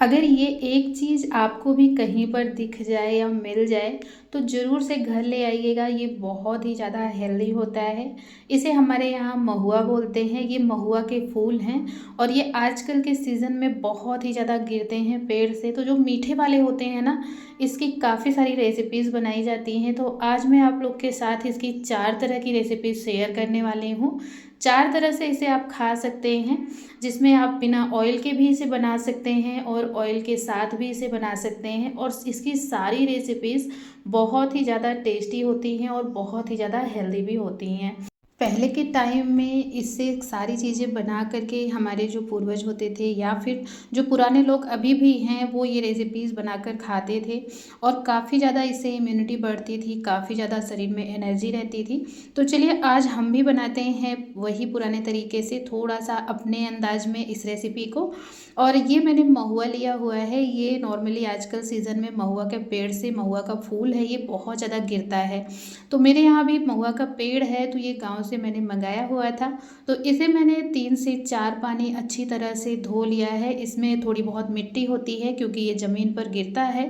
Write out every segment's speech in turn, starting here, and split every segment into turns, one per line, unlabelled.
अगर ये एक चीज़ आपको भी कहीं पर दिख जाए या मिल जाए तो ज़रूर से घर ले आइएगा। ये बहुत ही ज़्यादा हेल्दी होता है। इसे हमारे यहाँ महुआ बोलते हैं। ये महुआ के फूल हैं और ये आजकल के सीज़न में बहुत ही ज़्यादा गिरते हैं पेड़ से। तो जो मीठे वाले होते हैं ना, इसकी काफ़ी सारी रेसिपीज़ बनाई जाती हैं। तो आज मैं आप लोग के साथ इसकी 4 तरह की रेसिपीज़ शेयर करने वाली हूँ। 4 तरह से इसे आप खा सकते हैं, जिसमें आप बिना ऑयल के भी इसे बना सकते हैं और ऑयल के साथ भी इसे बना सकते हैं। और इसकी सारी रेसिपीज़ बहुत ही ज़्यादा टेस्टी होती हैं और बहुत ही ज़्यादा हेल्दी भी होती हैं। पहले के टाइम में इससे सारी चीज़ें बना करके हमारे जो पूर्वज होते थे या फिर जो पुराने लोग अभी भी हैं, वो ये रेसिपीज़ बनाकर खाते थे और काफ़ी ज़्यादा इससे इम्यूनिटी बढ़ती थी, काफ़ी ज़्यादा शरीर में एनर्जी रहती थी। तो चलिए आज हम भी बनाते हैं वही पुराने तरीके से, थोड़ा सा अपने अंदाज में इस रेसिपी को। और ये मैंने महुआ लिया हुआ है। ये नॉर्मली आजकल सीज़न में महुआ के पेड़ से महुआ का फूल है, ये बहुत ज़्यादा गिरता है। तो मेरे यहाँ भी महुआ का पेड़ है, तो ये गांव से मैंने मंगाया हुआ था। तो इसे मैंने 3 से 4 पानी अच्छी तरह से धो लिया है। इसमें थोड़ी बहुत मिट्टी होती है क्योंकि ये ज़मीन पर गिरता है।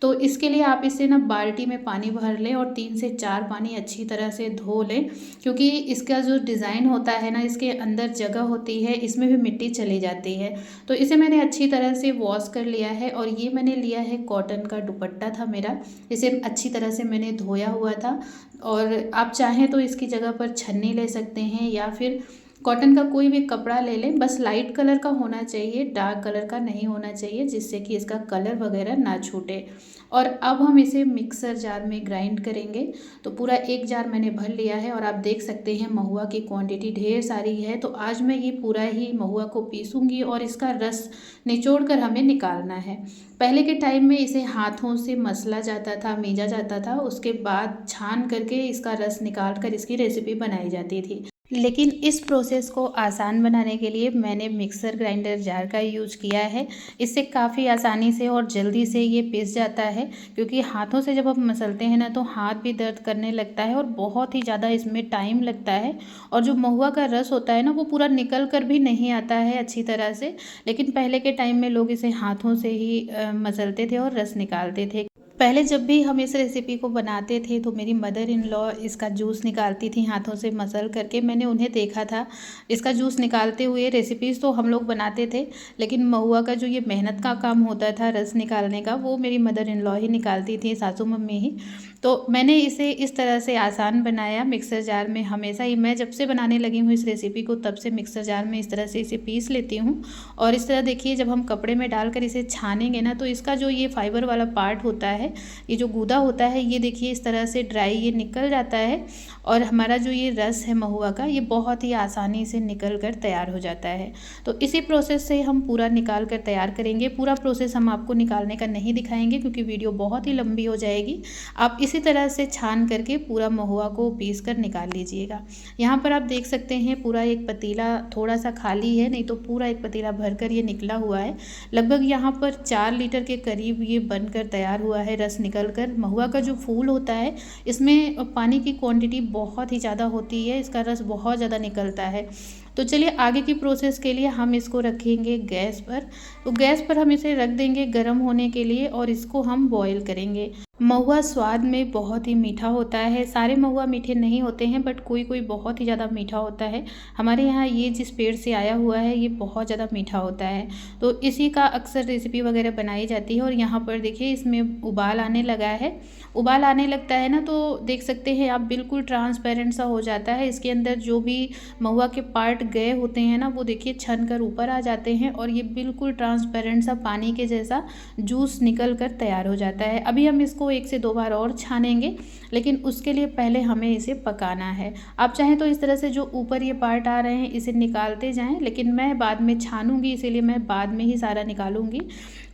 तो इसके लिए आप इसे ना बाल्टी में पानी भर लें और 3 से 4 पानी अच्छी तरह से धो लें, क्योंकि इसका जो डिज़ाइन होता है ना, इसके अंदर जगह होती है, इसमें भी मिट्टी चली जाती है। तो इसे मैंने अच्छी तरह से वॉश कर लिया है। और ये मैंने लिया है कॉटन का दुपट्टा था मेरा, इसे अच्छी तरह से मैंने धोया हुआ था। और आप चाहें तो इसकी जगह पर छन्नी ले सकते हैं या फिर कॉटन का कोई भी कपड़ा ले लें। बस लाइट कलर का होना चाहिए, डार्क कलर का नहीं होना चाहिए, जिससे कि इसका कलर वगैरह ना छूटे। और अब हम इसे मिक्सर जार में ग्राइंड करेंगे। तो पूरा एक जार मैंने भर लिया है और आप देख सकते हैं महुआ की क्वांटिटी ढेर सारी है। तो आज मैं ये पूरा ही महुआ को पीसूँगी और इसका रस निचोड़ कर हमें निकालना है। पहले के टाइम में इसे हाथों से मसला जाता था, मीजा जाता था, उसके बाद छान करके इसका रस निकाल कर इसकी रेसिपी बनाई जाती थी। लेकिन इस प्रोसेस को आसान बनाने के लिए मैंने मिक्सर ग्राइंडर जार का यूज़ किया है। इससे काफ़ी आसानी से और जल्दी से ये पिस जाता है, क्योंकि हाथों से जब हम मसलते हैं ना, तो हाथ भी दर्द करने लगता है और बहुत ही ज़्यादा इसमें टाइम लगता है। और जो महुआ का रस होता है ना, वो पूरा निकल कर भी नहीं आता है अच्छी तरह से। लेकिन पहले के टाइम में लोग इसे हाथों से ही मसलते थे और रस निकालते थे। पहले जब भी हम इस रेसिपी को बनाते थे तो मेरी मदर इन लॉ इसका जूस निकालती थी हाथों से मसल करके। मैंने उन्हें देखा था इसका जूस निकालते हुए। रेसिपीज़ तो हम लोग बनाते थे, लेकिन महुआ का जो ये मेहनत का काम होता था रस निकालने का, वो मेरी मदर इन लॉ ही निकालती थी, सासू मम्मी ही। तो मैंने इसे इस तरह से आसान बनाया मिक्सर जार में। हमेशा ही मैं जब से बनाने लगी हूँ इस रेसिपी को, तब से मिक्सर जार में इस तरह से इसे पीस लेती हूँ। और इस तरह देखिए, जब हम कपड़े में डालकर इसे छानेंगे ना, तो इसका जो ये फाइबर वाला पार्ट होता है, ये जो गूदा होता है, ये देखिए इस तरह से ड्राई ये निकल जाता है। और हमारा जो ये रस है महुआ का, ये बहुत ही आसानी से निकल कर तैयार हो जाता है। तो इसी प्रोसेस से हम पूरा निकाल कर तैयार करेंगे। पूरा प्रोसेस हम आपको निकालने का नहीं दिखाएंगे क्योंकि वीडियो बहुत ही लंबी हो जाएगी। आप इसी तरह से छान करके पूरा महुआ को पीस कर निकाल लीजिएगा। यहाँ पर आप देख सकते हैं पूरा एक पतीला थोड़ा सा खाली है, नहीं तो पूरा एक पतीला भरकर ये निकला हुआ है। लगभग यहाँ पर 4 लीटर के करीब ये बनकर तैयार हुआ है रस निकल कर। महुआ का जो फूल होता है, इसमें पानी की क्वांटिटी बहुत ही ज़्यादा होती है, इसका रस बहुत ज़्यादा निकलता है। तो चलिए आगे की प्रोसेस के लिए हम इसको रखेंगे गैस पर। तो गैस पर हम इसे रख देंगे गर्म होने के लिए और इसको हम बॉईल करेंगे। महुआ स्वाद में बहुत ही मीठा होता है। सारे महुआ मीठे नहीं होते हैं, बट कोई कोई बहुत ही ज़्यादा मीठा होता है। हमारे यहाँ ये जिस पेड़ से आया हुआ है, ये बहुत ज़्यादा मीठा होता है। तो इसी का अक्सर रेसिपी वगैरह बनाई जाती है। और यहाँ पर देखिए इसमें उबाल आने लगा है। उबाल आने लगता है ना, तो देख सकते हैं आप बिल्कुल ट्रांसपेरेंट सा हो जाता है। इसके अंदर जो भी महुआ के पार्ट गए होते हैं ना, वो देखिए छन कर ऊपर आ जाते हैं और ये बिल्कुल ट्रांसपेरेंट सा पानी के जैसा जूस निकल कर तैयार हो जाता है। अभी हम इसको 1 से 2 बार और छानेंगे, लेकिन उसके लिए पहले हमें इसे पकाना है। आप चाहें तो इस तरह से जो ऊपर ये पार्ट आ रहे हैं इसे निकालते जाएं, लेकिन मैं बाद में छानूंगी, इसीलिए मैं बाद में ही सारा निकालूंगी।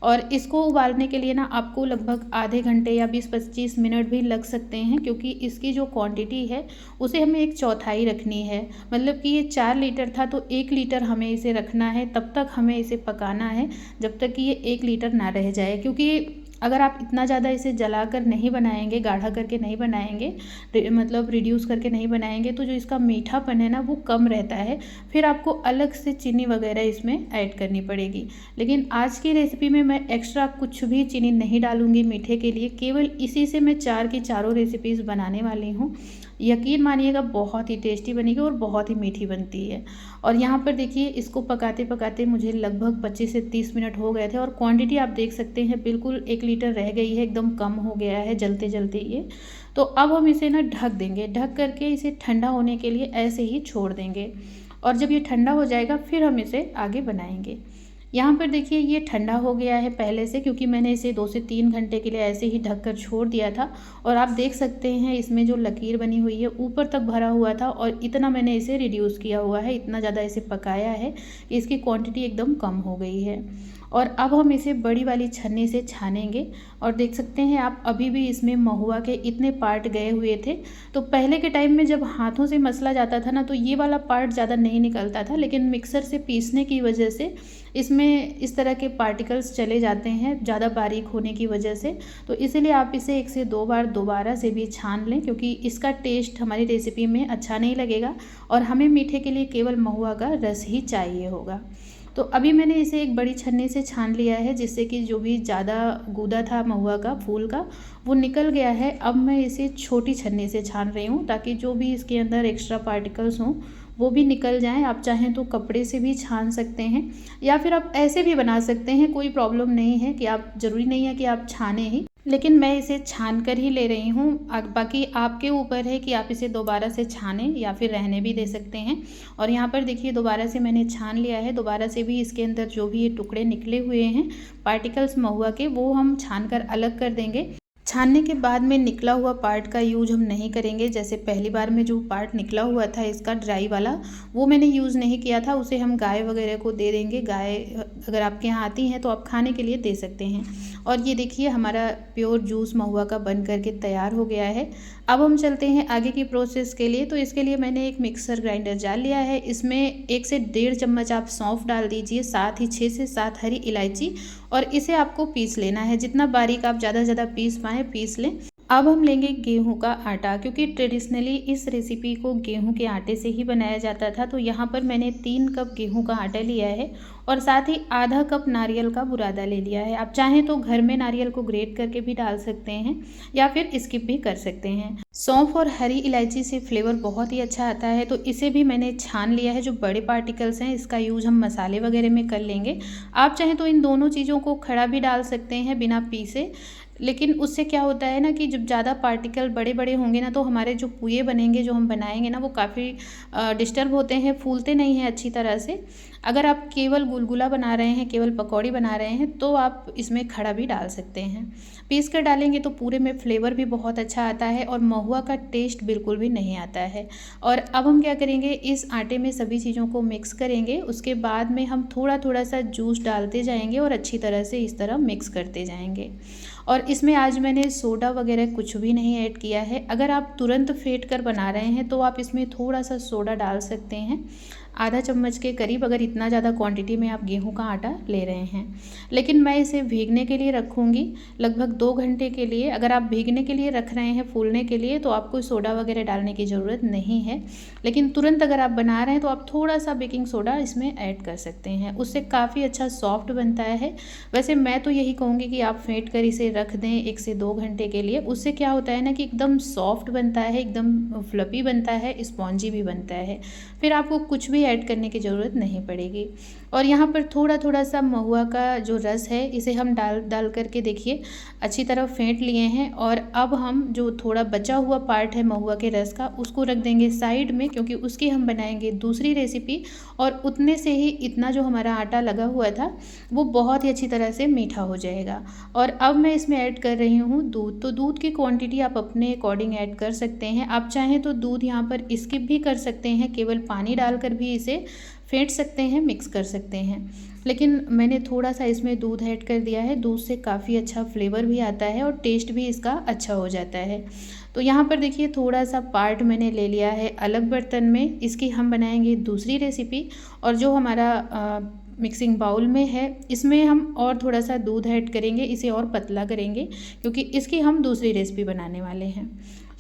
और इसको उबालने के लिए ना आपको लगभग आधे घंटे या 20-25 मिनट भी लग सकते हैं, क्योंकि इसकी जो क्वांटिटी है उसे हमें 1/4 रखनी है। मतलब कि ये 4 लीटर था तो 1 लीटर हमें इसे रखना है। तब तक हमें इसे पकाना है जब तक कि ये 1 लीटर ना रह जाए, क्योंकि अगर आप इतना ज़्यादा इसे जलाकर नहीं बनाएंगे, गाढ़ा करके नहीं बनाएंगे, मतलब रिड्यूस करके नहीं बनाएंगे, तो जो इसका मीठापन है ना वो कम रहता है, फिर आपको अलग से चीनी वगैरह इसमें ऐड करनी पड़ेगी। लेकिन आज की रेसिपी में मैं एक्स्ट्रा कुछ भी चीनी नहीं डालूंगी मीठे के लिए, केवल इसी से मैं 4 की चारों रेसिपीज़ बनाने वाली हूँ। यकीन मानिएगा बहुत ही टेस्टी बनेगी और बहुत ही मीठी बनती है। और यहाँ पर देखिए इसको पकाते पकाते मुझे लगभग 25 से 30 मिनट हो गए थे और क्वांटिटी आप देख सकते हैं बिल्कुल 1 लीटर रह गई है, एकदम कम हो गया है जलते जलते ये। तो अब हम इसे ना ढक देंगे, ढक करके इसे ठंडा होने के लिए ऐसे ही छोड़ देंगे और जब ये ठंडा हो जाएगा फिर हम इसे आगे बनाएंगे। यहाँ पर देखिए ये ठंडा हो गया है पहले से, क्योंकि मैंने इसे 2 से 3 घंटे के लिए ऐसे ही ढककर छोड़ दिया था। और आप देख सकते हैं इसमें जो लकीर बनी हुई है ऊपर तक भरा हुआ था और इतना मैंने इसे रिड्यूस किया हुआ है, इतना ज़्यादा इसे पकाया है कि इसकी क्वांटिटी एकदम कम हो गई है। और अब हम इसे बड़ी वाली छन्नी से छानेंगे और देख सकते हैं आप अभी भी इसमें महुआ के इतने पार्ट गए हुए थे। तो पहले के टाइम में जब हाथों से मसला जाता था ना तो ये वाला पार्ट ज़्यादा नहीं निकलता था, लेकिन मिक्सर से पीसने की वजह से इसमें इस तरह के पार्टिकल्स चले जाते हैं ज़्यादा बारीक होने की वजह से। तो इसीलिए आप इसे 1 से 2 बार दोबारा से भी छान लें, क्योंकि इसका टेस्ट हमारी रेसिपी में अच्छा नहीं लगेगा और हमें मीठे के लिए केवल महुआ का रस ही चाहिए होगा। तो अभी मैंने इसे एक बड़ी छन्नी से छान लिया है, जिससे कि जो भी ज़्यादा गूदा था महुआ का फूल का वो निकल गया है। अब मैं इसे छोटी छन्नी से छान रही हूँ ताकि जो भी इसके अंदर एक्स्ट्रा पार्टिकल्स हों वो भी निकल जाएं। आप चाहें तो कपड़े से भी छान सकते हैं या फिर आप ऐसे भी बना सकते हैं, कोई प्रॉब्लम नहीं है कि आप ज़रूरी नहीं है कि आप छाने ही, लेकिन मैं इसे छान कर ही ले रही हूँ। बाकी आपके ऊपर है कि आप इसे दोबारा से छानें या फिर रहने भी दे सकते हैं। और यहाँ पर देखिए दोबारा से मैंने छान लिया है, दोबारा से भी इसके अंदर जो भी ये टुकड़े निकले हुए हैं पार्टिकल्स महुआ के वो हम छान कर अलग कर देंगे। छानने के बाद में निकला हुआ पार्ट का यूज हम नहीं करेंगे। जैसे पहली बार में जो पार्ट निकला हुआ था इसका ड्राई वाला, वो मैंने यूज़ नहीं किया था, उसे हम गाय वगैरह को दे देंगे। गाय अगर आपके यहाँ आती हैं तो आप खाने के लिए दे सकते हैं। और ये देखिए हमारा प्योर जूस महुआ का बन करके तैयार हो गया है। अब हम चलते हैं आगे की प्रोसेस के लिए। तो इसके लिए मैंने एक मिक्सर ग्राइंडर जार लिया है, इसमें 1 से 1.5 चम्मच आप सौंफ डाल दीजिए, साथ ही 6 से 7 हरी इलायची, और इसे आपको पीस लेना है। जितना बारीक आप ज़्यादा से ज़्यादा पीस पाएँ पीस लें। अब हम लेंगे गेहूं का आटा, क्योंकि ट्रेडिशनली इस रेसिपी को गेहूं के आटे से ही बनाया जाता था। तो यहाँ पर मैंने 3 कप गेहूं का आटा लिया है और साथ ही आधा कप नारियल का बुरादा ले लिया है। आप चाहें तो घर में नारियल को ग्रेट करके भी डाल सकते हैं या फिर स्किप भी कर सकते हैं। सौंफ और हरी इलायची से फ्लेवर बहुत ही अच्छा आता है, तो इसे भी मैंने छान लिया है। जो बड़े पार्टिकल्स हैं इसका यूज हम मसाले वगैरह में कर लेंगे। आप चाहें तो इन दोनों चीज़ों को खड़ा भी डाल सकते हैं बिना पीसे, लेकिन उससे क्या होता है ना कि जब ज़्यादा पार्टिकल बड़े बड़े होंगे ना तो हमारे जो पुए बनेंगे, जो हम बनाएंगे ना, वो काफ़ी डिस्टर्ब होते हैं, फूलते नहीं हैं अच्छी तरह से। अगर आप केवल गुलगुला बना रहे हैं, केवल पकौड़ी बना रहे हैं, तो आप इसमें खड़ा भी डाल सकते हैं। पीस कर डालेंगे तो पूरे में फ्लेवर भी बहुत अच्छा आता है और महुआ का टेस्ट बिल्कुल भी नहीं आता है। और अब हम क्या करेंगे, इस आटे में सभी चीज़ों को मिक्स करेंगे। उसके बाद में हम थोड़ा थोड़ा सा जूस डालते जाएंगे और अच्छी तरह से इस तरह मिक्स करते जाएंगे। और इसमें आज मैंने सोडा वगैरह कुछ भी नहीं ऐड किया है। अगर आप तुरंत फेंट कर बना रहे हैं तो आप इसमें थोड़ा सा सोडा डाल सकते हैं, आधा चम्मच के करीब, अगर इतना ज़्यादा क्वांटिटी में आप गेहूं का आटा ले रहे हैं। लेकिन मैं इसे भीगने के लिए रखूँगी लगभग 2 घंटे के लिए। अगर आप भीगने के लिए रख रहे हैं फूलने के लिए तो आपको सोडा वगैरह डालने की ज़रूरत नहीं है, लेकिन तुरंत अगर आप बना रहे हैं तो आप थोड़ा सा बेकिंग सोडा इसमें ऐड कर सकते हैं, उससे काफ़ी अच्छा सॉफ्ट बनता है। वैसे मैं तो यही कहूँगी कि आप फेंट कर इसे रख दें 1 से 2 घंटे के लिए। उससे क्या होता है ना कि एकदम सॉफ्ट बनता है, एकदम फ्लफी बनता है, स्पॉन्जी भी बनता है। फिर आपको कुछ भी ऐड करने की ज़रूरत नहीं पड़ेगी। और यहाँ पर थोड़ा थोड़ा सा महुआ का जो रस है इसे हम डाल करके देखिए अच्छी तरह फेंट लिए हैं। और अब हम जो थोड़ा बचा हुआ पार्ट है महुआ के रस का उसको रख देंगे साइड में, क्योंकि उसकी हम बनाएंगे दूसरी रेसिपी। और उतने से ही इतना जो हमारा आटा लगा हुआ था वो बहुत ही अच्छी तरह से मीठा हो जाएगा। और अब मैं इसमें ऐड कर रही हूँ दूध। तो दूध की क्वांटिटी आप अपने अकॉर्डिंग ऐड कर सकते हैं। आप चाहें तो दूध यहाँ पर स्किप भी कर सकते हैं, केवल पानी डालकर भी इसे फेंट सकते हैं, मिक्स कर सकते हैं। लेकिन मैंने थोड़ा सा इसमें दूध ऐड कर दिया है। दूध से काफ़ी अच्छा फ्लेवर भी आता है और टेस्ट भी इसका अच्छा हो जाता है। तो यहाँ पर देखिए थोड़ा सा पार्ट मैंने ले लिया है अलग बर्तन में, इसकी हम बनाएंगे दूसरी रेसिपी। और जो हमारा मिक्सिंग बाउल में है, इसमें हम और थोड़ा सा दूध ऐड करेंगे, इसे और पतला करेंगे क्योंकि इसकी हम दूसरी रेसिपी बनाने वाले हैं।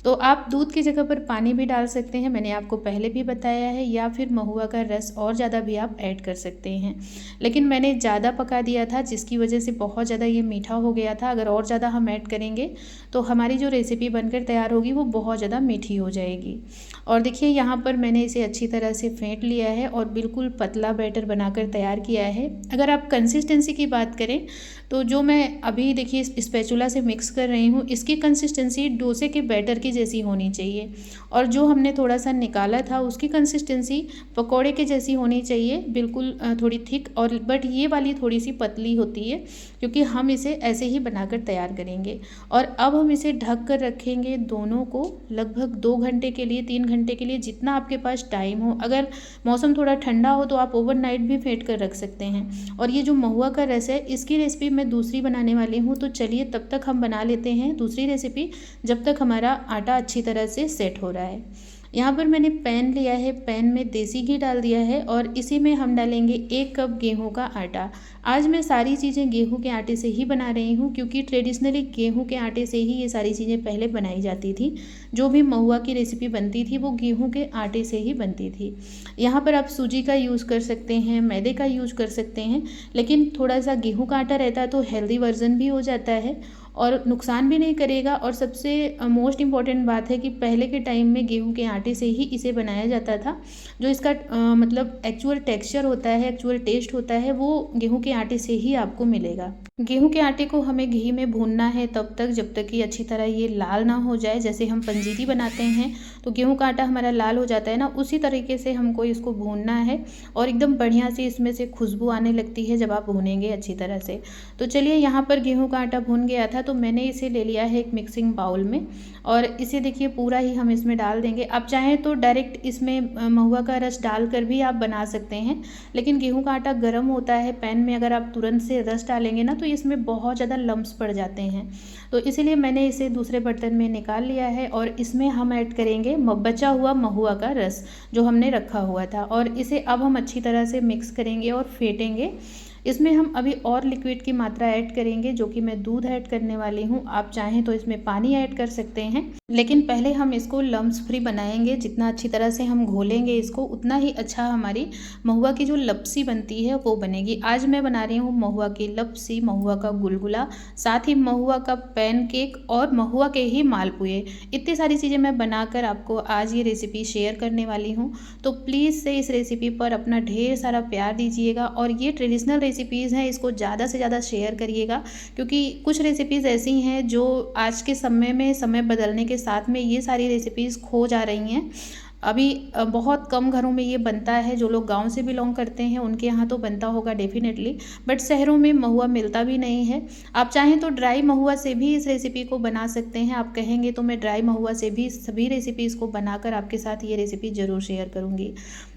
तो आप दूध की जगह पर पानी भी डाल सकते हैं, मैंने आपको पहले भी बताया है, या फिर महुआ का रस और ज़्यादा भी आप ऐड कर सकते हैं। लेकिन मैंने ज़्यादा पका दिया था जिसकी वजह से बहुत ज़्यादा ये मीठा हो गया था। अगर और ज़्यादा हम ऐड करेंगे तो हमारी जो रेसिपी बनकर तैयार होगी वो बहुत ज़्यादा मीठी हो जाएगी। और देखिए यहाँ पर मैंने इसे अच्छी तरह से फेंट लिया है और बिल्कुल पतला बैटर बनाकर तैयार किया है। अगर आप कंसिस्टेंसी की बात करें तो जो मैं अभी देखिए स्पैचुला से मिक्स कर रही हूँ, इसकी कंसिस्टेंसी डोसे के बैटर की जैसी होनी चाहिए। और जो हमने थोड़ा सा निकाला था उसकी कंसिस्टेंसी पकौड़े के जैसी होनी चाहिए, बिल्कुल थोड़ी थिक। और बट ये वाली थोड़ी सी पतली होती है क्योंकि हम इसे ऐसे ही बनाकर तैयार करेंगे। और अब हम इसे ढक कर रखेंगे दोनों को लगभग 2 घंटे के लिए, 3 घंटे के लिए, जितना आपके पास टाइम हो। अगर मौसम थोड़ा ठंडा हो तो आप ओवरनाइट भी फेंट कर रख सकते हैं। और ये जो महुआ का रस है इसकी रेसिपी मैं दूसरी बनाने वाली हूँ, तो चलिए तब तक हम बना लेते हैं दूसरी रेसिपी, जब तक हमारा आटा अच्छी तरह से सेट हो रहा है। यहाँ पर मैंने पैन लिया है, पैन में देसी घी डाल दिया है और इसी में हम डालेंगे 1 कप गेहूं का आटा। आज मैं सारी चीज़ें गेहूं के आटे से ही बना रही हूँ क्योंकि ट्रेडिशनली गेहूं के आटे से ही ये सारी चीज़ें पहले बनाई जाती थी। जो भी महुआ की रेसिपी बनती थी वो गेहूं के आटे से ही बनती थी। यहाँ पर आप सूजी का यूज़ कर सकते हैं, मैदे का यूज़ कर सकते हैं, लेकिन थोड़ा सा गेहूं का आटा रहता है तो हेल्दी वर्जन भी हो जाता है और नुकसान भी नहीं करेगा। और सबसे मोस्ट इम्पॉर्टेंट बात है कि पहले के टाइम में गेहूं के आटे से ही इसे बनाया जाता था। जो इसका मतलब एक्चुअल टेक्सचर होता है, एक्चुअल टेस्ट होता है, वो गेहूं के आटे से ही आपको मिलेगा। गेहूं के आटे को हमें घी में भूनना है तब तक जब तक कि अच्छी तरह ये लाल ना हो जाए। जैसे हम पंजीरी बनाते हैं तो गेहूं का आटा हमारा लाल हो जाता है ना, उसी तरीके से हमको इसको भूनना है और एकदम बढ़िया से इसमें से खुशबू आने लगती है जब आप भूनेंगे अच्छी तरह से। तो चलिए यहाँ पर गेहूं का आटा भून गया था तो मैंने इसे ले लिया है एक मिक्सिंग बाउल में और इसे देखिए पूरा ही हम इसमें डाल देंगे। आप चाहें तो डायरेक्ट इसमें महुआ का रस डालकर भी आप बना सकते हैं, लेकिन गेहूं का आटा गर्म होता है पैन में, अगर आप तुरंत से रस डालेंगे ना तो इसमें बहुत ज़्यादा लम्स पड़ जाते हैं। तो इसीलिए मैंने इसे दूसरे बर्तन में निकाल लिया है और इसमें हम ऐड करेंगे बचा हुआ महुआ का रस जो हमने रखा हुआ था और इसे अब हम अच्छी तरह से मिक्स करेंगे और फेंटेंगे। इसमें हम अभी और लिक्विड की मात्रा ऐड करेंगे जो कि मैं दूध ऐड करने वाली हूँ। आप चाहें तो इसमें पानी ऐड कर सकते हैं, लेकिन पहले हम इसको लम्स फ्री बनाएंगे। जितना अच्छी तरह से हम घोलेंगे इसको उतना ही अच्छा हमारी महुआ की जो लपसी बनती है वो बनेगी। आज मैं बना रही हूँ महुआ की लपसी, महुआ का गुलगुला, साथ ही महुआ का पैनकेक और महुआ के ही मालपुए। इतनी सारी चीज़ें मैं बनाकर आपको आज ये रेसिपी शेयर करने वाली हूँ। तो प्लीज़ से इस रेसिपी पर अपना ढेर सारा प्यार दीजिएगा और ये ट्रेडिशनल रेसिपीज़ हैं इसको ज़्यादा से ज़्यादा शेयर करिएगा, क्योंकि कुछ रेसिपीज़ ऐसी हैं जो आज के समय में समय बदलने के साथ में ये सारी रेसिपीज़ खो जा रही हैं। अभी बहुत कम घरों में ये बनता है। जो लोग गांव से बिलोंग करते हैं उनके यहाँ तो बनता होगा डेफिनेटली, बट शहरों में महुआ मिलता भी नहीं है। आप चाहें तो ड्राई महुआ से भी इस रेसिपी को बना सकते हैं। आप कहेंगे तो मैं ड्राई महुआ से भी सभी रेसिपीज़ को बनाकर आपके साथ ये रेसिपी ज़रूर शेयर करूँगी।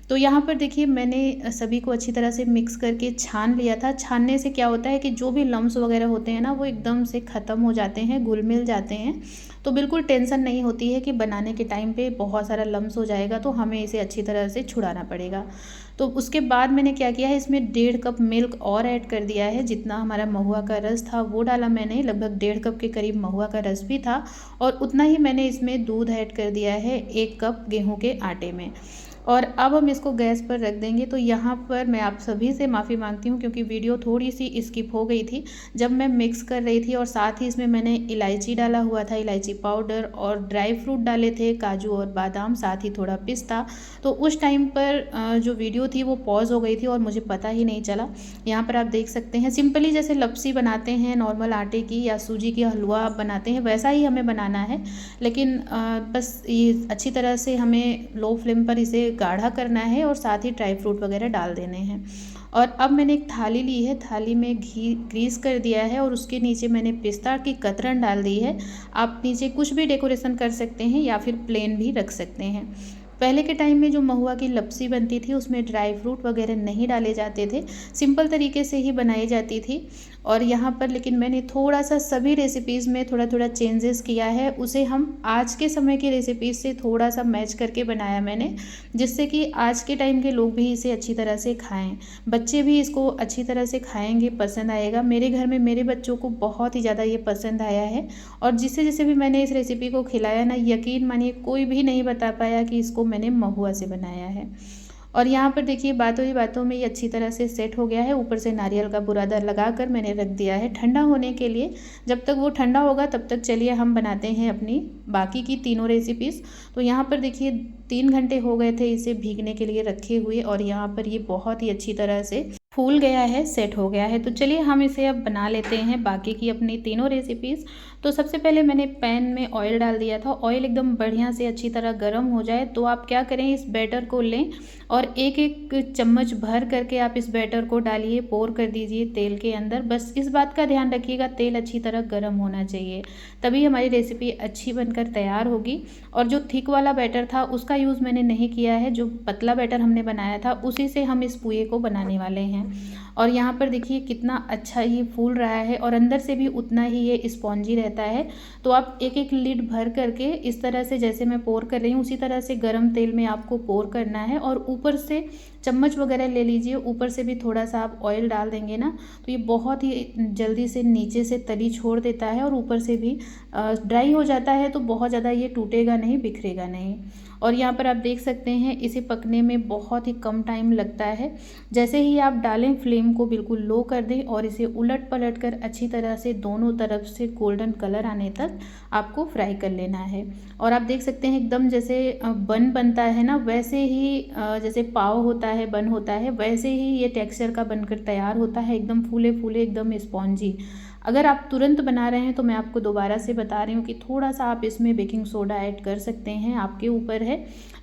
तो यहाँ पर देखिए मैंने सभी को अच्छी तरह से मिक्स करके छान लिया था। छानने से क्या होता है कि जो भी लम्स वगैरह होते हैं ना वो एकदम से ख़त्म हो जाते हैं, घुल मिल जाते हैं। तो बिल्कुल टेंशन नहीं होती है कि बनाने के टाइम पे बहुत सारा लम्स हो जाएगा तो हमें इसे अच्छी तरह से छुड़ाना पड़ेगा। तो उसके बाद मैंने क्या किया है, इसमें 1.5 कप मिल्क और ऐड कर दिया है। जितना हमारा महुआ का रस था वो डाला मैंने, लगभग 1.5 कप के करीब महुआ का रस भी था और उतना ही मैंने इसमें दूध ऐड कर दिया है 1 कप गेहूँ के आटे में। और अब हम इसको गैस पर रख देंगे। तो यहाँ पर मैं आप सभी से माफ़ी मांगती हूँ क्योंकि वीडियो थोड़ी सी स्किप हो गई थी जब मैं मिक्स कर रही थी और साथ ही इसमें मैंने इलायची डाला हुआ था, इलायची पाउडर, और ड्राई फ्रूट डाले थे, काजू और बादाम, साथ ही थोड़ा पिस्ता। तो उस टाइम पर जो वीडियो थी वो पॉज हो गई थी और मुझे पता ही नहीं चला। यहाँ पर आप देख सकते हैं सिंपली जैसे लपसी बनाते हैं नॉर्मल आटे की या सूजी की हलवा आप बनाते हैं वैसा ही हमें बनाना है, लेकिन बस ये अच्छी तरह से हमें लो फ्लेम पर इसे गाढ़ा करना है और साथ ही ड्राई फ्रूट वगैरह डाल देने हैं। और अब मैंने एक थाली ली है, थाली में घी ग्रीस कर दिया है और उसके नीचे मैंने पिस्ता की कतरन डाल दी है। आप नीचे कुछ भी डेकोरेशन कर सकते हैं या फिर प्लेन भी रख सकते हैं। पहले के टाइम में जो महुआ की लपसी बनती थी उसमें ड्राई फ्रूट वगैरह नहीं डाले जाते थे, सिंपल तरीके से ही बनाई जाती थी। और यहाँ पर लेकिन मैंने थोड़ा सा सभी रेसिपीज़ में थोड़ा थोड़ा चेंजेस किया है, उसे हम आज के समय की रेसिपीज़ से थोड़ा सा मैच करके बनाया मैंने, जिससे कि आज के टाइम के लोग भी इसे अच्छी तरह से खाएं, बच्चे भी इसको अच्छी तरह से खाएंगे, पसंद आएगा। मेरे घर में मेरे बच्चों को बहुत ही ज़्यादा ये पसंद आया है, और जिसे जिसे भी मैंने इस रेसिपी को खिलाया ना, यकीन मानिए कोई भी नहीं बता पाया कि इसको मैंने महुआ से बनाया है। और यहाँ पर देखिए बातों ही बातों में ये अच्छी तरह से सेट हो गया है। ऊपर से नारियल का बुरादा लगाकर मैंने रख दिया है ठंडा होने के लिए। जब तक वो ठंडा होगा तब तक चलिए हम बनाते हैं अपनी बाकी की तीनों रेसिपीज़। तो यहाँ पर देखिए 3 घंटे हो गए थे इसे भीगने के लिए रखे हुए, और यहाँ पर ये बहुत ही अच्छी तरह से फूल गया है, सेट हो गया है। तो चलिए हम इसे अब बना लेते हैं बाकी की अपनी तीनों रेसिपीज़। तो सबसे पहले मैंने पैन में ऑयल डाल दिया था। ऑयल एकदम बढ़िया से अच्छी तरह गर्म हो जाए तो आप क्या करें, इस बैटर को लें और एक एक चम्मच भर करके आप इस बैटर को डालिए, पोर कर दीजिए तेल के अंदर। बस इस बात का ध्यान रखिएगा तेल अच्छी तरह गर्म होना चाहिए, तभी हमारी रेसिपी अच्छी बनकर तैयार होगी। और जो थिक वाला बैटर था उसका यूज़ मैंने नहीं किया है, जो पतला बैटर हमने बनाया था उसी से हम इस पुए को बनाने वाले हैं। और यहाँ पर देखिए कितना अच्छा ये फूल रहा है, और अंदर से भी उतना ही ये स्पॉन्जी रहता है। तो आप एक एक लीड भर करके इस तरह से, जैसे मैं पोर कर रही हूँ उसी तरह से गर्म तेल में आपको पोर करना है। और ऊपर से चम्मच वगैरह ले लीजिए, ऊपर से भी थोड़ा सा आप ऑयल डाल देंगे ना, तो ये बहुत ही जल्दी से नीचे से तली छोड़ देता है, और ऊपर से भी ड्राई हो जाता है, तो बहुत ज़्यादा ये टूटेगा नहीं, बिखरेगा नहीं। और यहाँ पर आप देख सकते हैं इसे पकने में बहुत ही कम टाइम लगता है। जैसे ही आप डालें फ्लेम को बिल्कुल लो कर दें, और इसे उलट पलट कर अच्छी तरह से दोनों तरफ से गोल्डन कलर आने तक आपको फ्राई कर लेना है। और आप देख सकते हैं एकदम जैसे बन बनता है ना, वैसे ही जैसे पाव होता है, बन होता है, वैसे ही ये टेक्सचर का बनकर तैयार होता है, एकदम फूले फूले, एकदम स्पॉन्जी। अगर आप तुरंत बना रहे हैं तो मैं आपको दोबारा से बता रही हूँ कि थोड़ा सा आप इसमें बेकिंग सोडा ऐड कर सकते हैं, आपके ऊपर है।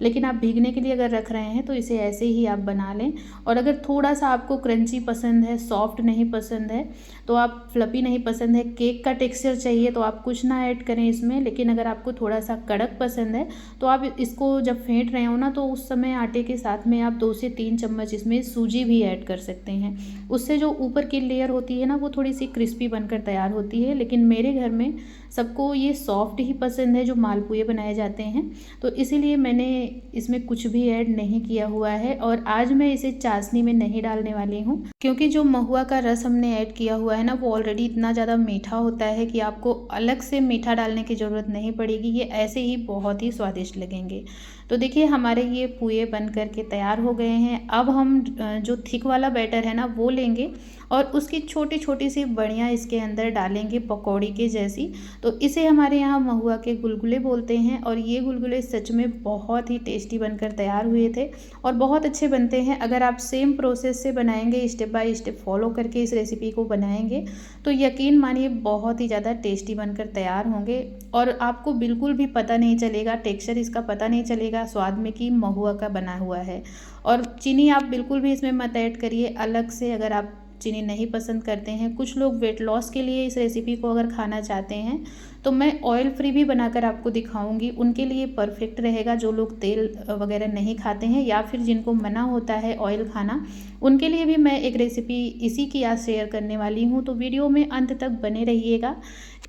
लेकिन आप भीगने के लिए अगर रख रहे हैं तो इसे ऐसे ही आप बना लें। और अगर थोड़ा सा आपको क्रंची पसंद है, सॉफ्ट नहीं पसंद है, तो आप फ्लफी नहीं पसंद है, केक का टेक्सचर चाहिए, तो आप कुछ ना ऐड करें इसमें। लेकिन अगर आपको थोड़ा सा कड़क पसंद है तो आप इसको जब फेंट रहे हो ना, तो उस समय आटे के साथ में आप 2 से 3 चम्मच इसमें सूजी भी ऐड कर सकते हैं। उससे जो ऊपर की लेयर होती है ना, वो थोड़ी सी क्रिस्पी बनकर तैयार होती है। लेकिन मेरे घर में सबको ये सॉफ्ट ही पसंद है जो मालपुए बनाए जाते हैं, तो इसीलिए मैंने इसमें कुछ भी ऐड नहीं किया हुआ है। और आज मैं इसे चाशनी में नहीं डालने वाली हूँ, क्योंकि जो महुआ का रस हमने ऐड किया हुआ है ना, वो ऑलरेडी इतना ज़्यादा मीठा होता है कि आपको अलग से मीठा डालने की ज़रूरत नहीं पड़ेगी, ये ऐसे ही बहुत ही स्वादिष्ट लगेंगे। तो देखिए हमारे ये पुए बन करके तैयार हो गए हैं। अब हम जो थिक वाला बैटर है ना वो लेंगे, और उसकी छोटी छोटी सी बड़ियाँ इसके अंदर डालेंगे पकौड़ी के जैसी। तो इसे हमारे यहाँ महुआ के गुलगुले बोलते हैं, और ये गुलगुले सच में बहुत ही टेस्टी बनकर तैयार हुए थे, और बहुत अच्छे बनते हैं। अगर आप सेम प्रोसेस से बनाएंगे, स्टेप बाय स्टेप फॉलो करके इस रेसिपी को बनाएंगे, तो यकीन मानिए बहुत ही ज़्यादा टेस्टी बनकर तैयार होंगे। और आपको बिल्कुल भी पता नहीं चलेगा, टेक्सचर इसका पता नहीं चलेगा स्वाद में कि महुआ का बना हुआ है। और चीनी आप बिल्कुल भी इसमें मत ऐड करिए अलग से, अगर आप चीनी नहीं पसंद करते हैं। कुछ लोग वेट लॉस के लिए इस रेसिपी को अगर खाना चाहते हैं तो मैं ऑयल फ्री भी बनाकर आपको दिखाऊंगी, उनके लिए परफेक्ट रहेगा। जो लोग तेल वगैरह नहीं खाते हैं या फिर जिनको मना होता है ऑयल खाना, उनके लिए भी मैं एक रेसिपी इसी की आज शेयर करने वाली हूँ। तो वीडियो में अंत तक बने रहिएगा।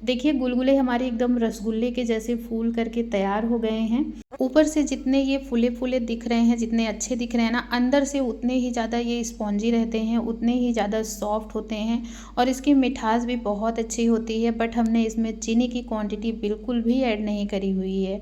देखिए गुलगुले हमारे एकदम रसगुल्ले के जैसे फूल करके तैयार हो गए हैं। ऊपर से जितने ये फूले फूले दिख रहे हैं, जितने अच्छे दिख रहे हैं ना, अंदर से उतने ही ज़्यादा ये स्पॉन्जी रहते हैं, उतने ही ज़्यादा सॉफ्ट होते हैं, और इसकी मिठास भी बहुत अच्छी होती है। बट हमने इसमें चीनी की क्वांटिटी बिल्कुल भी ऐड नहीं करी हुई है।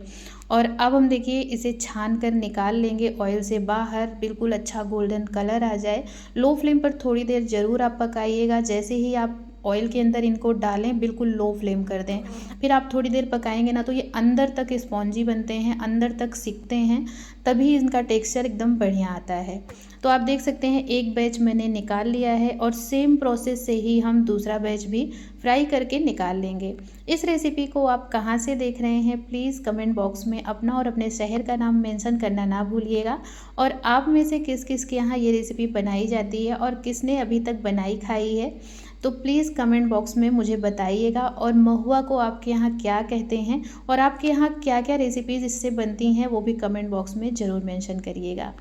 और अब हम देखिए इसे छान कर निकाल लेंगे ऑयल से बाहर, बिल्कुल अच्छा गोल्डन कलर आ जाए। लो फ्लेम पर थोड़ी देर ज़रूर आप पकाइएगा। जैसे ही आप ऑयल के अंदर इनको डालें बिल्कुल लो फ्लेम कर दें, फिर आप थोड़ी देर पकाएंगे ना तो ये अंदर तक स्पॉन्जी बनते हैं, अंदर तक सिकते हैं, तभी इनका टेक्सचर एकदम बढ़िया आता है। तो आप देख सकते हैं एक बैच मैंने निकाल लिया है, और सेम प्रोसेस से ही हम दूसरा बैच भी फ्राई करके निकाल लेंगे। इस रेसिपी को आप कहाँ से देख रहे हैं प्लीज़ कमेंट बॉक्स में अपना और अपने शहर का नाम मेंशन करना ना भूलिएगा। और आप में से किस किस के यहाँ ये रेसिपी बनाई जाती है और किसने अभी तक बनाई खाई है, तो प्लीज़ कमेंट बॉक्स में मुझे बताइएगा। और महुआ को आपके यहाँ क्या कहते हैं, और आपके यहाँ क्या क्या रेसिपीज़ इससे बनती हैं, वो भी कमेंट बॉक्स में ज़रूर मेंशन करिएगा।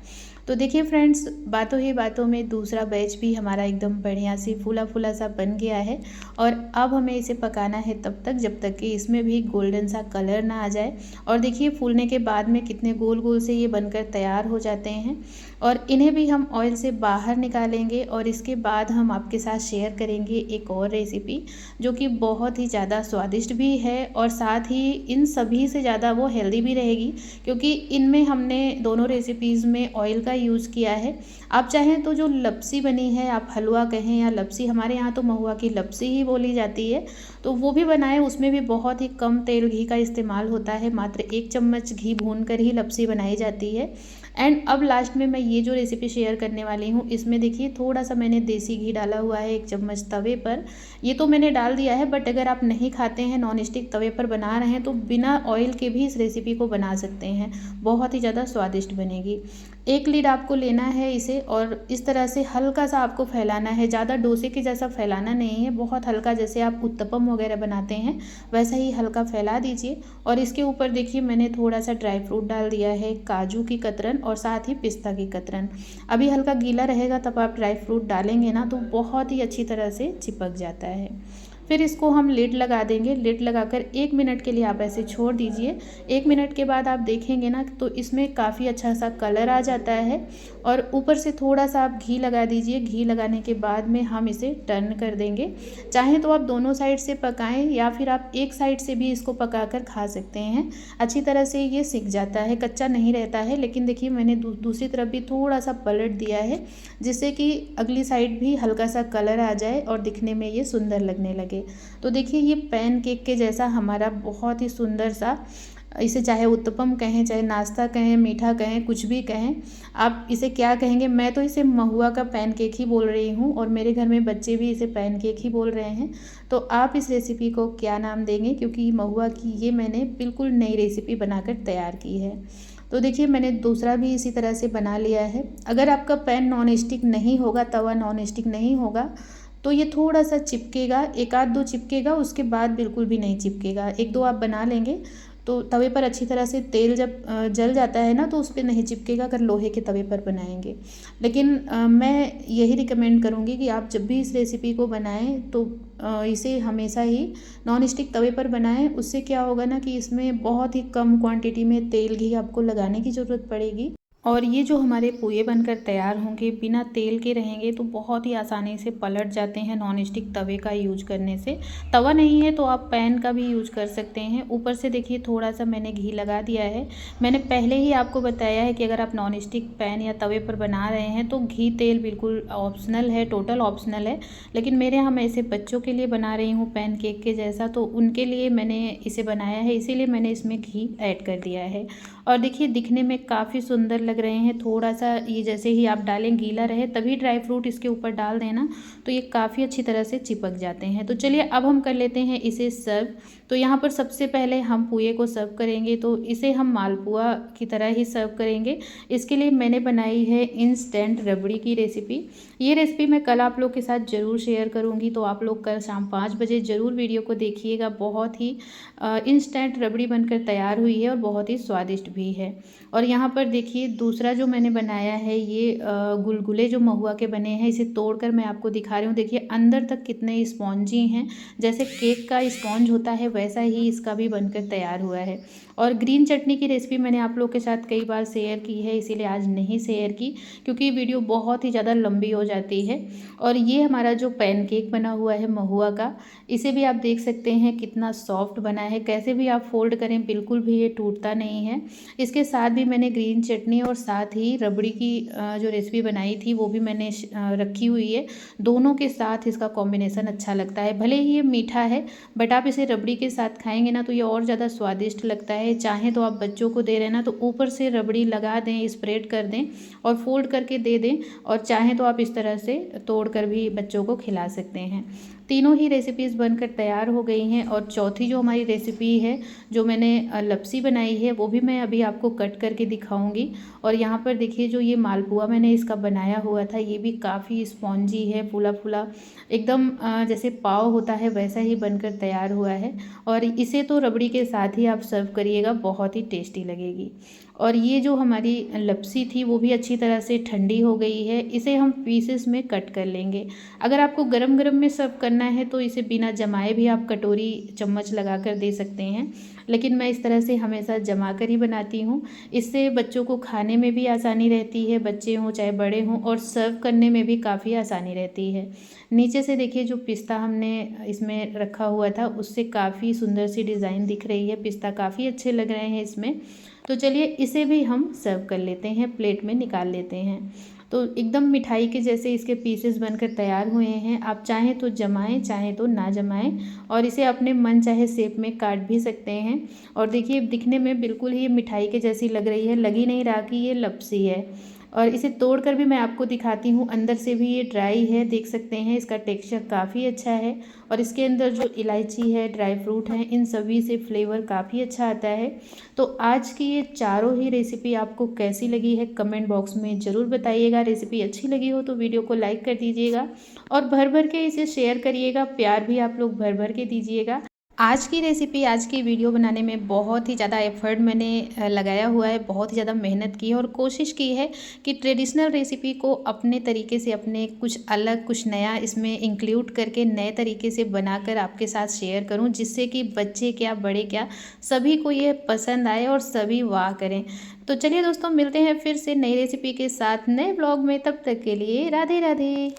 तो देखिए फ्रेंड्स, बातों ही बातों में दूसरा बैच भी हमारा एकदम बढ़िया से फूला फूला सा बन गया है। और अब हमें इसे पकाना है तब तक जब तक कि इसमें भी गोल्डन सा कलर ना आ जाए। और देखिए फूलने के बाद में कितने गोल गोल से ये बनकर तैयार हो जाते हैं। और इन्हें भी हम ऑयल से बाहर निकालेंगे और इसके बाद हम आपके साथ शेयर करेंगे एक और रेसिपी, जो कि बहुत ही ज़्यादा स्वादिष्ट भी है और साथ ही इन सभी से ज़्यादा वो हेल्दी भी रहेगी, क्योंकि इनमें हमने दोनों रेसिपीज़ में ऑयल का यूज़ किया है। आप चाहें तो जो लपसी बनी है, आप हलवा कहें या लपसी, हमारे यहाँ तो महुआ की लपसी ही बोली जाती है, तो वो भी बनाएं। उसमें भी बहुत ही कम तेल घी का इस्तेमाल होता है, मात्र 1 चम्मच घी भून कर ही लपसी बनाई जाती है। एंड अब लास्ट में मैं ये जो रेसिपी शेयर करने वाली हूँ, इसमें देखिए थोड़ा सा मैंने देसी घी डाला हुआ है 1 चम्मच तवे पर। ये तो मैंने डाल दिया है, बट अगर आप नहीं खाते हैं, नॉन स्टिक तवे पर बना रहे हैं, तो बिना ऑयल के भी इस रेसिपी को बना सकते हैं, बहुत ही ज़्यादा स्वादिष्ट बनेगी। एक लीड आपको लेना है इसे और इस तरह से हल्का सा आपको फैलाना है, ज़्यादा डोसे के जैसा फैलाना नहीं है, बहुत हल्का, जैसे आप उत्तपम वगैरह बनाते हैं वैसा ही हल्का फैला दीजिए। और इसके ऊपर देखिए मैंने थोड़ा सा ड्राई फ्रूट डाल दिया है, काजू की कतरन और साथ ही पिस्ता की कतरन। अभी हल्का गीला रहेगा तब आप ड्राई फ्रूट डालेंगे ना, तो बहुत ही अच्छी तरह से चिपक जाता है। फिर इसको हम लिड लगा देंगे। लिड लगाकर 1 मिनट के लिए आप ऐसे छोड़ दीजिए। 1 मिनट के बाद आप देखेंगे ना, तो इसमें काफ़ी अच्छा सा कलर आ जाता है। और ऊपर से थोड़ा सा आप घी लगा दीजिए। घी लगाने के बाद में हम इसे टर्न कर देंगे। चाहें तो आप दोनों साइड से पकाएं या फिर आप एक साइड से भी इसको पका कर खा सकते हैं। अच्छी तरह से ये सिक जाता है, कच्चा नहीं रहता है। लेकिन देखिए मैंने दूसरी तरफ भी थोड़ा सा पलट दिया है, जिससे कि अगली साइड भी हल्का सा कलर आ जाए और दिखने में ये सुंदर लगने लगे। तो देखिए ये पैन केक के जैसा हमारा बहुत ही सुंदर सा, इसे चाहे उत्तपम कहें, चाहे नाश्ता कहें, मीठा कहें, कुछ भी कहें, आप इसे क्या कहेंगे, मैं तो इसे महुआ का पैन केक ही बोल रही हूँ और मेरे घर में बच्चे भी इसे पैन केक ही बोल रहे हैं। तो आप इस रेसिपी को क्या नाम देंगे, क्योंकि महुआ की ये मैंने बिल्कुल नई रेसिपी बनाकर तैयार की है। तो देखिए मैंने दूसरा भी इसी तरह से बना लिया है। अगर आपका पैन नॉन स्टिक नहीं होगा, तवा नॉन स्टिक नहीं होगा, तो ये थोड़ा सा चिपकेगा, 1 आध 2 चिपकेगा, उसके बाद बिल्कुल भी नहीं चिपकेगा। 1 2 आप बना लेंगे तो तवे पर अच्छी तरह से तेल जब जल जाता है ना, तो उस पर नहीं चिपकेगा अगर लोहे के तवे पर बनाएंगे। लेकिन मैं यही रिकमेंड करूँगी कि आप जब भी इस रेसिपी को बनाएं तो इसे हमेशा ही नॉन स्टिक तवे पर बनाएं। उससे क्या होगा ना कि इसमें बहुत ही कम क्वांटिटी में तेल घी आपको लगाने की ज़रूरत पड़ेगी। और ये जो हमारे पोहे बनकर तैयार होंगे बिना तेल के रहेंगे, तो बहुत ही आसानी से पलट जाते हैं नॉन स्टिक तवे का यूज करने से। तवा नहीं है तो आप पैन का भी यूज कर सकते हैं। ऊपर से देखिए थोड़ा सा मैंने घी लगा दिया है। मैंने पहले ही आपको बताया है कि अगर आप नॉन स्टिक पैन या तवे पर बना रहे हैं तो घी तेल बिल्कुल ऑप्शनल है, टोटल ऑप्शनल है। लेकिन मेरे यहाँ मैं इसे बच्चों के लिए बना रही हूँ पैन केक के जैसा, तो उनके लिए मैंने इसे बनाया है, इसीलिए मैंने इसमें घी ऐड कर दिया है। और देखिए दिखने में काफ़ी सुंदर लग रहे हैं। थोड़ा सा ये जैसे ही आप डालें गीला रहे तभी ड्राई फ्रूट इसके ऊपर डाल देना, तो ये काफ़ी अच्छी तरह से चिपक जाते हैं। तो चलिए अब हम कर लेते हैं इसे सर्व। तो यहाँ पर सबसे पहले हम पुए को सर्व करेंगे, तो इसे हम मालपुआ की तरह ही सर्व करेंगे। इसके लिए मैंने बनाई है इंस्टेंट रबड़ी की रेसिपी। ये रेसिपी मैं कल आप लोग के साथ ज़रूर शेयर करूँगी, तो आप लोग कल शाम 5 बजे ज़रूर वीडियो को देखिएगा। बहुत ही इंस्टेंट रबड़ी बनकर तैयार हुई है और बहुत ही स्वादिष्ट भी है। और यहाँ पर देखिए दूसरा जो मैंने बनाया है, ये गुलगुले जो महुआ के बने हैं, इसे तोड़कर मैं आपको दिखा रही हूँ। देखिए अंदर तक कितने स्पॉन्जी हैं, जैसे केक का स्पॉन्ज होता है वैसा ही इसका भी बनकर तैयार हुआ है। और ग्रीन चटनी की रेसिपी मैंने आप लोग के साथ कई बार शेयर की है, इसीलिए आज नहीं शेयर की, क्योंकि वीडियो बहुत ही ज़्यादा लंबी हो जाती है। और ये हमारा जो पैनकेक बना हुआ है महुआ का, इसे भी आप देख सकते हैं कितना सॉफ्ट बना है। कैसे भी आप फोल्ड करें बिल्कुल भी ये टूटता नहीं है। इसके साथ भी मैंने ग्रीन चटनी और साथ ही रबड़ी की जो रेसिपी बनाई थी वो भी मैंने रखी हुई है। दोनों के साथ इसका कॉम्बिनेशन अच्छा लगता है। भले ही ये मीठा है, बट आप इसे रबड़ी के साथ खाएंगे ना तो ये और ज़्यादा स्वादिष्ट लगता है। चाहें तो आप बच्चों को दे रहे हैं ना, तो ऊपर से रबड़ी लगा दें, स्प्रेड कर दें और फोल्ड करके दे दें। और चाहें तो आप इस तरह से तोड़ कर भी बच्चों को खिला सकते हैं। तीनों ही रेसिपीज़ बनकर तैयार हो गई हैं। और चौथी जो हमारी रेसिपी है, जो मैंने लपसी बनाई है, वो भी मैं अभी आपको कट करके दिखाऊंगी। और यहाँ पर देखिए जो ये मालपुआ मैंने इसका बनाया हुआ था, ये भी काफ़ी स्पॉन्जी है, फूला फूला एकदम जैसे पाव होता है वैसा ही बनकर तैयार हुआ है। और इसे तो रबड़ी के साथ ही आप सर्व करिएगा, बहुत ही टेस्टी लगेगी। और ये जो हमारी लपसी थी वो भी अच्छी तरह से ठंडी हो गई है। इसे हम पीसेस में कट कर लेंगे। अगर आपको गरम गरम में सर्व करना है तो इसे बिना जमाए भी आप कटोरी चम्मच लगा कर दे सकते हैं, लेकिन मैं इस तरह से हमेशा जमा कर ही बनाती हूँ। इससे बच्चों को खाने में भी आसानी रहती है, बच्चे हों चाहे बड़े हों, और सर्व करने में भी काफ़ी आसानी रहती है। नीचे से देखिए जो पिस्ता हमने इसमें रखा हुआ था उससे काफ़ी सुंदर सी डिज़ाइन दिख रही है, पिस्ता काफ़ी अच्छे लग रहे हैं इसमें। तो चलिए इसे भी हम सर्व कर लेते हैं, प्लेट में निकाल लेते हैं। तो एकदम मिठाई के जैसे इसके पीसेस बनकर तैयार हुए हैं। आप चाहें तो जमाएं, चाहें तो ना जमाएं, और इसे अपने मन चाहे शेप में काट भी सकते हैं। और देखिए दिखने में बिल्कुल ही मिठाई के जैसी लग रही है, लग ही नहीं रहा कि ये लपसी है। और इसे तोड़ कर भी मैं आपको दिखाती हूँ, अंदर से भी ये ड्राई है, देख सकते हैं इसका टेक्सचर काफ़ी अच्छा है। और इसके अंदर जो इलायची है, ड्राई फ्रूट हैं, इन सभी से फ्लेवर काफ़ी अच्छा आता है। तो आज की ये चारों ही रेसिपी आपको कैसी लगी है कमेंट बॉक्स में ज़रूर बताइएगा। रेसिपी अच्छी लगी हो तो वीडियो को लाइक कर दीजिएगा और भर भर के इसे शेयर करिएगा, प्यार भी आप लोग भर भर के दीजिएगा। आज की रेसिपी, आज की वीडियो बनाने में बहुत ही ज़्यादा एफर्ट मैंने लगाया हुआ है, बहुत ही ज़्यादा मेहनत की है और कोशिश की है कि ट्रेडिशनल रेसिपी को अपने तरीके से, अपने कुछ अलग कुछ नया इसमें इंक्लूड करके नए तरीके से बनाकर आपके साथ शेयर करूं, जिससे कि बच्चे क्या बड़े क्या सभी को ये पसंद आए और सभी वाह करें। तो चलिए दोस्तों, मिलते हैं फिर से नई रेसिपी के साथ नए ब्लॉग में। तब तक के लिए राधे राधे।